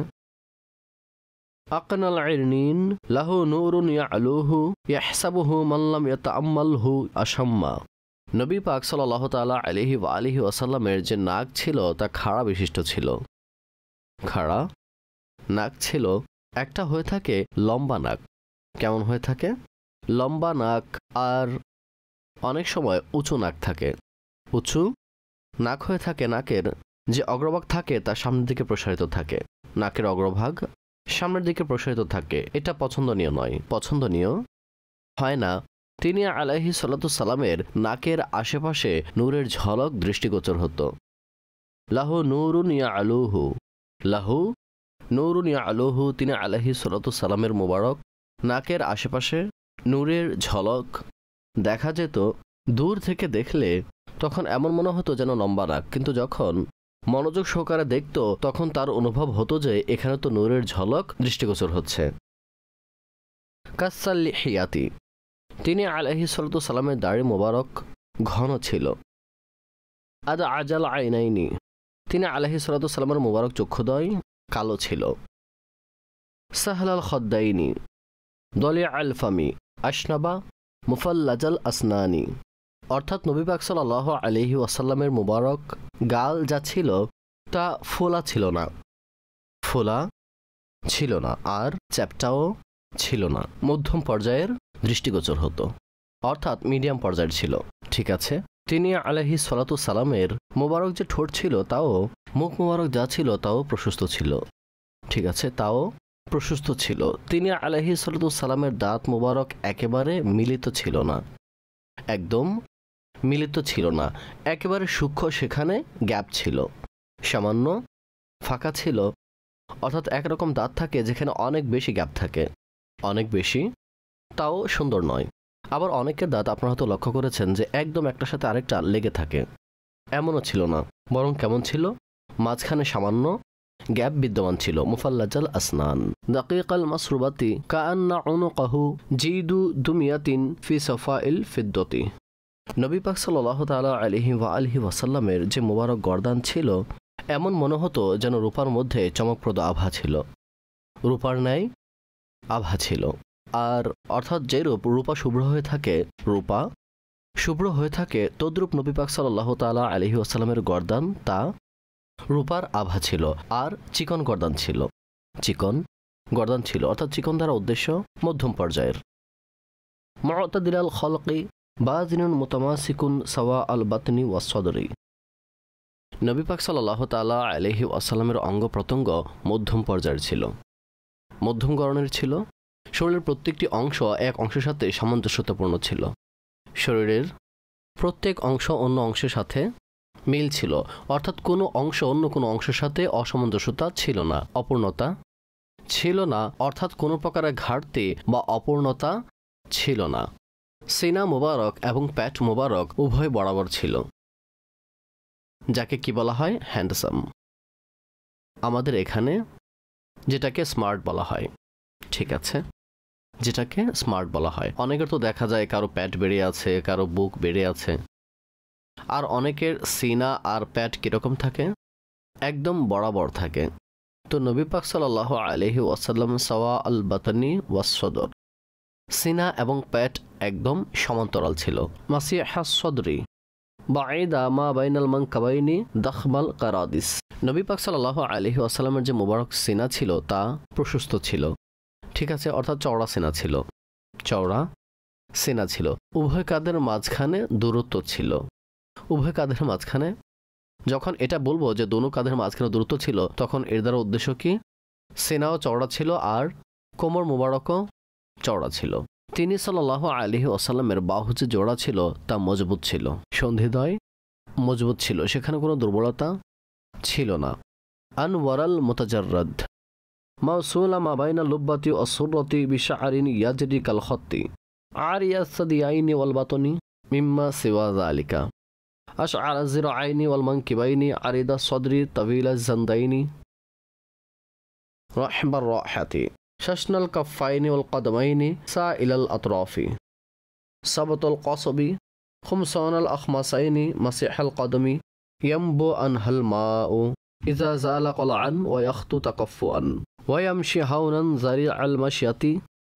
আকনাল ইরনিন লাহু নূরুন ইয়ালুহু ইয়াহসাবুহু মান লাম ইয়াতাআম্মালহু আশাম্মা, নবী পাক সাল্লাল্লাহু তাআলা আলাইহি ওয়া আলিহি ওয়াসাল্লামের যে নাক ছিল তা খাড়া বিশিষ্ট ছিল। খাড়া নাক ছিল। একটা হয়ে থাকে লম্বা নাক। কেমন হয়ে থাকে? লম্বা নাক। আর অনেক সময় উঁচু নাক থাকে। উঁচু নাক হয়ে থাকে, নাকের যে অগ্রভাগ থাকে তা সামনের দিকে প্রসারিত থাকে, নাকের অগ্রভাগ সামনের দিকে প্রসারিত থাকে। এটা পছন্দনীয় নয়, পছন্দনীয় হয় না। তিনি আলাইহিস সালাতু সালামের নাকের আশেপাশে নূরের ঝলক দৃষ্টিগোচর হতো। লাহু নূরুন ইয়ালুহু, লাহু নূরুন ইয়ালুহু, তিনি আলাইহিস সালাতু সালামের মুবারক নাকের আশেপাশে নূরের ঝলক দেখা যেত। দূর থেকে দেখলে তখন এমন মনে হতো যেন লম্বা নাক, কিন্তু যখন মনোযোগ সহকারে দেখত তখন তার অনুভব হতো যে এখানে তো নূরের ঝলক দৃষ্টিগোচর হচ্ছে। কাসাল লিহিয়াতি, তিনি আলাইহিস সালাতু সালামের দাড়ি মোবারক ঘন ছিল। আদা আজাল আইনাইনি, তিনি আলাইহিস সালাতু সালামের মোবারক চক্ষুদ্বয় কালো ছিল। সাহলাল খদ্দাইনি দলি আল ফামি আশনাবা মুফাল্লাজাল আসনানি, অর্থাৎ নবী পাক সাল্লাল্লাহু আলাইহি ওয়াসাল্লামের মুবারক গাল যা ছিল তা ফোলা ছিল না, ফোলা ছিল না আর চ্যাপটাও ছিল না, মধ্যম পর্যায়ের দৃষ্টিগোচর হতো, অর্থাৎ মিডিয়াম পর্যায়ের ছিল। ঠিক আছে। তিনি আলাইহিস সালাতু সালামের মুবারক যে ঠোঁট ছিল তাও, মুখ মুবারক যা ছিল তাও প্রশস্ত ছিল। ঠিক আছে, তাও প্রশস্ত ছিল। তিনি আলাইহিস সালাতু সালামের দাঁত মুবারক একেবারে মিলিত ছিল না, একদম মিলিত ছিল না, একেবারে সূক্ষ্ম সেখানে গ্যাপ ছিল, সামান্য ফাঁকা ছিল। অর্থাৎ একরকম দাঁত থাকে যেখানে অনেক বেশি গ্যাপ থাকে, অনেক বেশি, তাও সুন্দর নয়। আবার অনেকের দাঁত আপনারা হয়তো লক্ষ্য করেছেন যে একদম একটার সাথে আরেকটা লেগে থাকে, এমনও ছিল না, বরং কেমন ছিল? মাঝখানে সামান্য গ্যাপ বিদ্যমান ছিল। মুফাল্লাজাল আসনান দাকিকাল মাসরুবাতি কাআন্না উনুকাহু জিদু দুমিয়াতিন ফি সাফাইল ফিদ্দতি, নবী পাক সাল্লাল্লাহু তাআলা আলাইহি ওয়া আলিহি ওয়াসাল্লামের যে মোবারক গর্দান ছিল এমন মনে হতো যেন রূপার মধ্যে চমকপ্রদ আভা ছিল, রূপার ন্যায় আভা ছিল। আর অর্থাৎ যে রূপা শুভ্র হয়ে থাকে, রূপা শুভ্র হয়ে থাকে, তদ্রূপ নবী পাক সাল্লাল্লাহু তাআলা আলাইহি ওয়াসাল্লামের গর্দান তা রূপার আভা ছিল আর চিকন গর্দান ছিল, চিকন গর্দান ছিল। অর্থাৎ চিকন দ্বারা উদ্দেশ্য মধ্যম পর্যায়ের। মুতাদিলাল খলকি বাজিনুন মুতামাসিকুন সাওয়া আল বাতনি ওয়াস সদরি, নবী পাক সাল্লাল্লাহু তাআলা আলাইহি ওয়াসাল্লামের অঙ্গ প্রত্যঙ্গ মধ্যম পর্যায়ের ছিল, মধ্যম গড়নের ছিল। শরীরের প্রত্যেকটি অংশ এক অংশের সাথে সামঞ্জস্যতাপূর্ণ ছিল, শরীরের প্রত্যেক অংশ অন্য অংশের সাথে মিল ছিল, অর্থাৎ কোনো অংশ অন্য কোনো অংশের সাথে অসামঞ্জস্যতা ছিল না, অপূর্ণতা ছিল না, অর্থাৎ কোনো প্রকারের ঘাটতি বা অপূর্ণতা ছিল না। সিনা মুবারক এবং প্যাট মুবারক উভয় বরাবর ছিল, যাকে কি বলা হয়? হ্যান্ডসাম। আমাদের এখানে যেটাকে স্মার্ট বলা হয়। ঠিক আছে, যেটাকে স্মার্ট বলা হয়। অনেকের তো দেখা যায় কারো প্যাট বেড়ে আছে, কারো বুক বেড়ে আছে, আর অনেকের সিনা আর প্যাট কীরকম থাকে? একদম বরাবর থাকে। তো নবী পাক সাল্লাল্লাহু আলাইহি ওয়াসাল্লাম সাওয়া আল বাতনি ওয়াস সদর, সিনা এবং প্যাট একদম সমান্তরাল ছিল। মাসিহা সদরি বাঈদা মা বাইনাল মানকাবাইনি দাখমাল কারাদিস। নবী পাক সাল্লাল্লাহু আলাইহি ওয়াসাল্লামের যে মুবারক সিনা ছিল তা প্রশস্ত ছিল, ঠিক আছে, অর্থাৎ চওড়া সিনা ছিল, চওড়া সিনা ছিল। উভয় কাঁধের মাঝখানে দূরত্ব ছিল। উভয় কাঁধের মাঝখানে, যখন এটা বলবো যে দোনো কাঁধের মাঝখানে দূরত্ব ছিল, তখন এর দ্বারা উদ্দেশ্য কি? সিনাও চওড়া ছিল আর কোমর মুবারকও চওড়া ছিল। তিনি সাল্লাল্লাহু আলাইহি ওয়াসাল্লামের বাহু যে জোড়া ছিল তা মজবুত ছিল, সন্ধিদ্বয় মজবুত ছিল, সেখানে কোনো দুর্বলতা ছিল না। আনওয়ারাল মুতাজাররাদ মাওসুলা মা বাইনা লুব্বাতি ওয়া সুররাতি বিশা'রিন ইয়াজরি কাল খাত্তি আরিয়া সাদিয়াইনি ওয়াল বাতনি মিম্মা সিওয়া যালিকা আশআর যিরাআইনি ওয়াল মানকিবাইনি আরিদা সদরি তাওয়িলা জানদাইনি রাহবার রাহাতি শাসনাল কাফাইনি ওয়াল কদমাইনি সাইলাল আতরাফি সাবাতুল কসবি খুমসানাল আখমাসাইনি মাসিহাল কদমি ইয়ামবু আনহাল মাউ ইযা জালা কলআন ওয়া ইয়াখতু তাকাফফুআন ওয়া ইয়ামশি হাওনান যারিআল মাশিয়াতি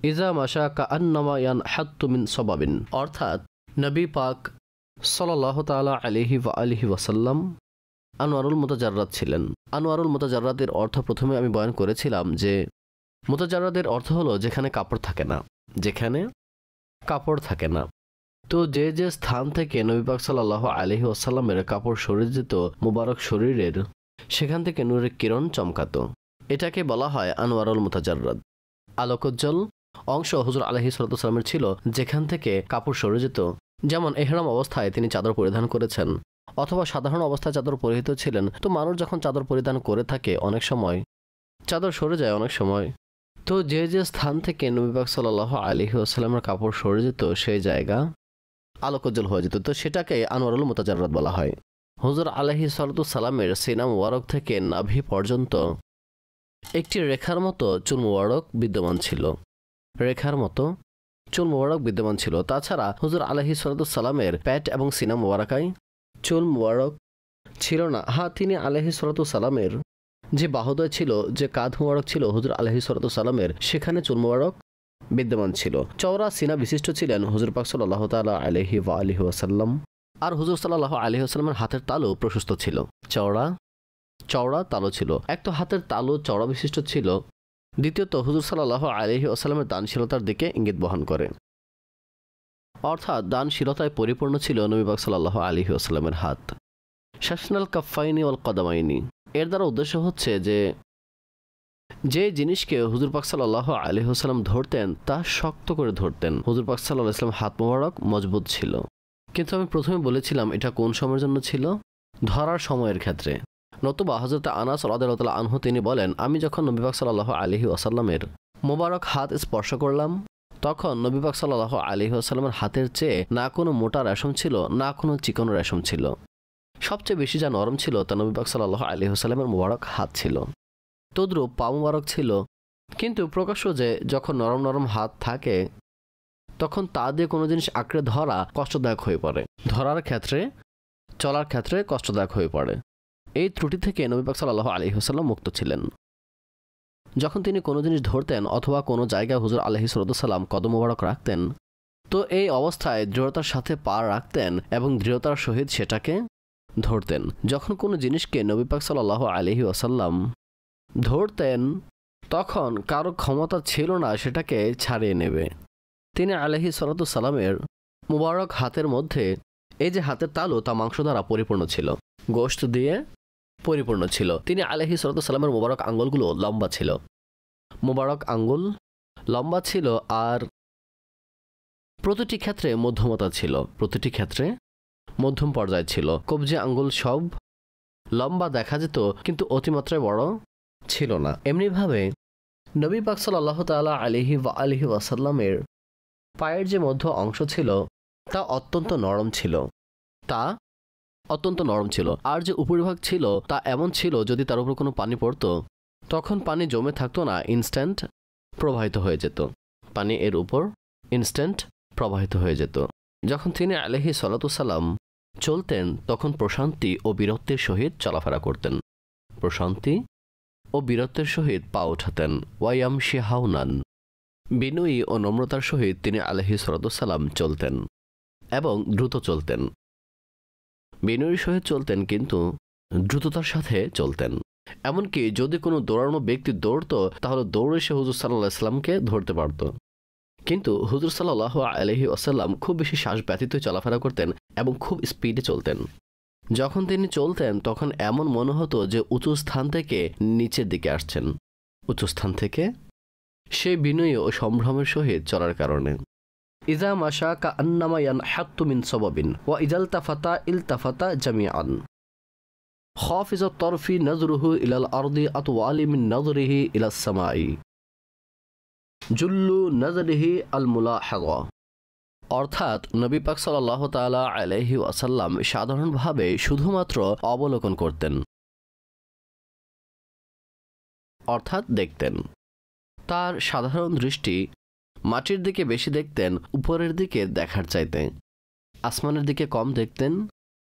ইযা মাশা কাআন্নামা ইয়ানহাত্তু মিন সাবাবিন। অর্থাৎ নবী পাক সাল্লাল্লাহু তাআলা আলাইহি ওয়া আলিহি ওয়াসাল্লাম আনোয়ারুল মুতাজাররাদ ছিলেন। আনোয়ারুল মুতাজাররাদের অর্থ প্রথমে আমি বয়ান করেছিলাম যে মুতাজাররাদের অর্থ হলো যেখানে কাপড় থাকে না, যেখানে কাপড় থাকে না। তো যে যে স্থান থেকে নবী পাক সাল্লাল্লাহু আলাইহি ওয়াসাল্লামের কাপড় সরে যেত মুবারক শরীরের, সেখান থেকে নূরের কিরণ চমকাতো, এটাকে বলা হয় আনোয়ারুল মুতাজাররাদ। আলোকোজ্জ্বল অংশ হুজুর আলাইহিস সালাতু সালামের ছিল যেখান থেকে কাপড় সরে যেত, যেমন ইহরাম অবস্থায় তিনি চাদর পরিধান করেছেন, অথবা সাধারণ অবস্থায় চাদর পরিহিত ছিলেন। তো মানুষ যখন চাদর পরিধান করে থাকে অনেক সময় চাদর সরে যায় অনেক সময়। তো যে যে স্থান থেকে নবী পাক সাল্লাল্লাহু আলাইহি ওয়াসাল্লামের কাপড় সরে যেত সেই জায়গা আলোকোজ্জ্বল হয়ে যেত, তো সেটাকে আনোয়ারুল মুতাজাররাদ বলা হয়। হুজুর আলাইহিস সালাতু সালামের সিনা মুবারক থেকে নাভি পর্যন্ত একটি রেখার মতো চুল মুবারক বিদ্যমান ছিল, রেখার মতো চুল মুবারক বিদ্যমান ছিল। তাছাড়া হুজুর আলাইহিস সালাতু সালামের প্যাট এবং সিনা মুবারকায় চুল মুবারক ছিল না। হ্যাঁ, তিনি আলাইহিস সালাতু সালামের যে বাহুদ্বয় ছিল, যে কাঁধ মুবারক ছিল হুজুর আলাইহিস সালাতু সালামের, সেখানে চুল মুবারক বিদ্যমান ছিল। চওড়া সিনা বিশিষ্ট ছিলেন হুজুর পাক সাল্লাল্লাহু তাআলা আলাইহি ওয়া আলিহি ওয়াসাল্লাম। আর হুজুর সাল্লাল্লাহু আলাইহি ওয়াসাল্লামের হাতের তালু প্রশস্ত ছিল, চওড়া তালু ছিল। এক তো হাতের তালু চওড়া বিশিষ্ট ছিল, দ্বিতীয়ত হুজুর সাল্লাল্লাহু আলাইহি ওয়াসাল্লামের দানশীলতার দিকে ইঙ্গিত বহন করে, অর্থাৎ দানশীলতায় পরিপূর্ণ ছিল নবী পাক সাল্লাল্লাহু আলাইহি ওয়াসাল্লামের হাত। শাসনাল কাফাইনি ওয়াল কদমাইনি, এর দ্বারা উদ্দেশ্য হচ্ছে যে জিনিসকে হুজুর পাক সাল্লাল্লাহু আলাইহি ওয়াসাল্লাম ধরতেন তা শক্ত করে ধরতেন। হুজুর পাক সাল্লাল্লাহু আলাইহি ওয়াসাল্লাম হাত মোবারক মজবুত ছিল। কিন্তু আমি প্রথমে বলেছিলাম এটা কোন সময়ের জন্য ছিল? ধরার সময়ের ক্ষেত্রে। নতুবা হযরত আনাস রাদিয়াল্লাহু তাআলা আনহু তিনি বলেন, আমি যখন নবী পাক সাল্লাল্লাহু আলাইহি ওয়াসাল্লামের মোবারক হাত স্পর্শ করলাম, তখন নবী পাক সাল্লাল্লাহু আলাইহি ওয়াসাল্লামের হাতের চেয়ে না কোনো মোটা রেশম ছিল, না কোনো চিকন রেশম ছিল। সবচেয়ে বেশি যা নরম ছিল তা নবী পাক সাল্লাল্লাহু আলাইহি ওয়াসাল্লামের মোবারক হাত ছিল। তদ্রূপ পা মোবারক ছিল। কিন্তু প্রকাশ্য যে যখন নরম নরম হাত থাকে তখন তা দিয়ে কোনো জিনিস আঁকড়ে ধরা কষ্টদায়ক হয়ে পড়ে, ধরার ক্ষেত্রে চলার ক্ষেত্রে কষ্টদায়ক হয়ে পড়ে। এই ত্রুটি থেকে নবী পাক সাল্লাল্লাহু আলাইহি ওয়াসাল্লাম মুক্ত ছিলেন। যখন তিনি কোনো জিনিস ধরতেন অথবা কোনো জায়গায় হুজুর আলাইহিস সালাম কদম মোবারক রাখতেন, তো এই অবস্থায় দৃঢ়তার সাথে পা রাখতেন এবং দৃঢ়তার সহিত সেটাকে ধরতেন। যখন কোনো জিনিসকে নবী পাক সাল্লাল্লাহু আলাইহি ওয়াসাল্লাম ধরতেন তখন কারো ক্ষমতা ছিল না সেটাকে ছাড়িয়ে নেবে। তিনি আলাইহিস সালামের মুবারক হাতের মধ্যে এই যে হাতের তালু তা মাংস দ্বারা পরিপূর্ণ ছিল, গোশত দিয়ে পরিপূর্ণ ছিল। তিনি আলাইহিস সালামের মুবারক আঙ্গুলগুলো লম্বা ছিল, মুবারক আঙ্গুল লম্বা ছিল আর প্রতিটি ক্ষেত্রে মধ্যমতা ছিল, প্রতিটি ক্ষেত্রে মধ্যম পর্যায়ে ছিল। কবজি আঙ্গুল সব লম্বা দেখা যেত কিন্তু অতিমাত্রায় বড় ছিল না। এমনিভাবে নবী পাক সাল্লাল্লাহু তাআলা আলাইহি ওয়া আলিহি ওয়াসাল্লামের পায়ের যে মধ্য অংশ ছিল তা অত্যন্ত নরম ছিল, আর যে উপরিভাগ ছিল তা এমন ছিল যদি তার উপর কোনো পানি পড়তো তখন পানি জমে থাকতো না, ইনস্ট্যান্ট প্রবাহিত হয়ে যেত, পানি এর উপর ইনস্ট্যান্ট প্রবাহিত হয়ে যেত। যখন তিনি আলাইহিস সালাম চলতেন তখন প্রশান্তি ও বীরত্বের সহিত চলাফেরা করতেন। প্রশান্তি ও বীরত্বের সহিত পা ওঠাতেন। ওয়ায়ামশি হাওনান, বিনয়ী ও নম্রতার সহিত তিনি আলাইহিস সালাম চলতেন এবং দ্রুত চলতেন। বিনয়ীর সহিত চলতেন কিন্তু দ্রুততার সাথে চলতেন। এমনকি যদি কোনো দৌড়ানো ব্যক্তি দৌড়তো তাহলে দৌড়ে সে হুজুর সাল্লাল্লাহু আলাইহি ওয়াসাল্লামকে ধরতে পারত। কিন্তু হুজুর সাল্লাল্লাহু আলাইহি ওয়াসাল্লাম খুব বেশি শ্বাস ব্যতীত চলাফেরা করতেন এবং খুব স্পিডে চলতেন। যখন তিনি চলতেন তখন এমন মনে হতো যে উঁচু স্থান থেকে নিচের দিকে আসছেন। উঁচু স্থান থেকে সে বিনয়ী ও সম্ভ্রমের সহিত চলার কারণে। ইজা মাশা কাআন্নামা ইয়ানহাত্তু মিন সাবাবিন ওয়া ইজালতাফাতা ইলতাফাতা জামিআন খাফিজাত তরফি নজরুহু ইলাল আরদি আতওয়ালি মিন নজরিহি ইলাস সামাই জুল্লু নজরিহি আল মুলাহাযা। অর্থাৎ নবী পাক সাল্লাল্লাহু তাআলা আলাইহি ওয়াসাল্লাম সাধারণভাবে শুধুমাত্র অবলোকন করতেন, অর্থাৎ দেখতেন। তার সাধারণ দৃষ্টি মাটির দিকে বেশি দেখতেন উপরের দিকে দেখার চাইতে, আসমানের দিকে কম দেখতেন।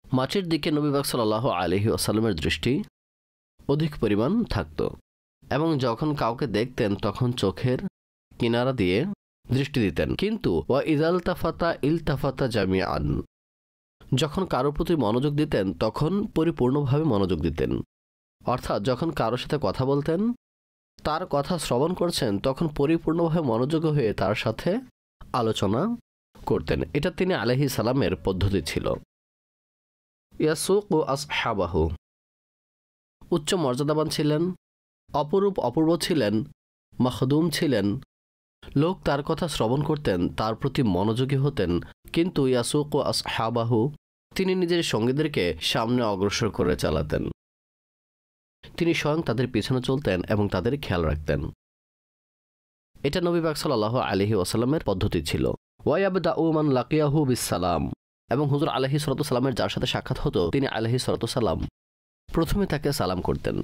মাটির দিকে নবী পাক সাল্লাল্লাহু আলাইহি ওয়াসাল্লামের দৃষ্টি অধিক পরিমাণ থাকত এবং যখন কাউকে দেখতেন তখন চোখের কিনারা দিয়ে দৃষ্টি দিতেন। কিন্তু ওয়া ইজালতাফাতা ইলতাফাতা জামিআন, যখন কারোর প্রতি মনোযোগ দিতেন তখন পরিপূর্ণভাবে মনোযোগ দিতেন। অর্থাৎ যখন কারোর সাথে কথা বলতেন, তার কথা শ্রবণ করছেন, তখন পরিপূর্ণভাবে মনোযোগী হয়ে তার সাথে আলোচনা করতেন। এটা তিনি আলাইহিস সালামের পদ্ধতি ছিল। ইয়াসুকু আসহাবাহু, উচ্চ মর্যাদাবান ছিলেন, অপূর্ব ছিলেন, মাখদুম ছিলেন। লোক তার কথা শ্রবণ করতেন, তার প্রতি মনোযোগী হতেন। কিন্তু ইয়াসুকু আসহাবাহু, তিনি নিজের সঙ্গীদেরকে সামনে অগ্রসর করে চালাতেন। তিনি স্বয়ং তাদের পিছনে চলতেন এবং তাদের খেয়াল রাখতেন। এটা নবী পাক সাল্লাল্লাহু আলাইহি ওয়াসাল্লামের পদ্ধতি ছিল। ওয়ায়াবদাউ মান লাকিয়াহু বিসসালাম, এবং হুজুর আলাইহিস সালামের যার সাথে সাক্ষাৎ হতো তিনি আলাইহিস সালাম প্রথমে তাকে সালাম করতেন।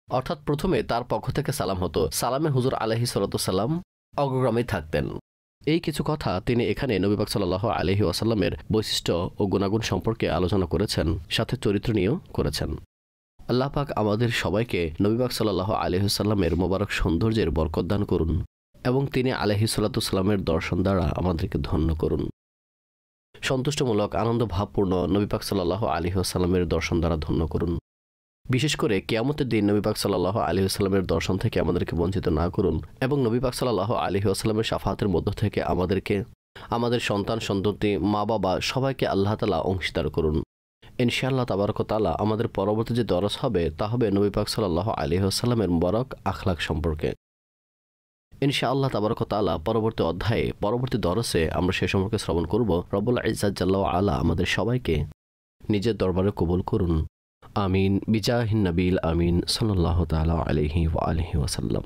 অর্থাৎ প্রথমে তার পক্ষ থেকে সালাম হতো, সালামে হুজুর আলাইহিস সালাম অগ্রগামী থাকতেন। এই কিছু কথা তিনি এখানে নবী পাক সাল্লাল্লাহু আলাইহি ওয়াসাল্লামের বৈশিষ্ট্য ও গুণাগুণ সম্পর্কে আলোচনা করেছেন, সাথে চরিত্র নিয়েও করেছেন। আল্লাহ পাক আমাদের সবাইকে নবী পাক সাল্লাল্লাহু আলাইহি ওয়াসাল্লামের মোবারক সৌন্দর্যের বরকত দান করুন এবং তিনি আলাইহিস সালামের দর্শন দ্বারা আমাদেরকে ধন্য করুন। সন্তুষ্টমূলক আনন্দ ভাবপূর্ণ নবী পাক সাল্লাল্লাহু আলাইহি ওয়াসাল্লামের দর্শন দ্বারা ধন্য করুন। বিশেষ করে কিয়ামতের দিন নবী পাক সাল্লাল্লাহু আলাইহি ওয়াসাল্লামের দর্শন থেকে আমাদেরকে বঞ্চিত না করুন এবং নবী পাক সাল্লাল্লাহু আলাইহি ওয়াসাল্লামের শাফাআতের মধ্য থেকে আমাদেরকে, আমাদের সন্তান সন্ততি, মা বাবা সবাইকে আল্লাহ তাআলা অংশীদার করুন। ইনশাআল্লাহ তাবারক ওয়া তাআলা আমাদের পরবর্তী যে দরস হবে তা হবে নবী পাক সাল্লাল্লাহু আলাইহি ওয়াসাল্লামের মুবারক আখলাক সম্পর্কে। ইনশাআল্লাহ তাবারক ওয়া তাআলা পরবর্তী অধ্যায়ে, পরবর্তী দরসে আমরা সে সম্পর্কে শ্রবণ করব। রব্বুল ইজ্জাত জাল্লা ওয়া আলা আমাদের সবাইকে নিজের দরবারে কবুল করুন। আমিন বিজাহিন নবীল আমিন সাল্লাল্লাহু তাআলা আলাইহি ওয়া আলিহি ওয়াসাল্লাম।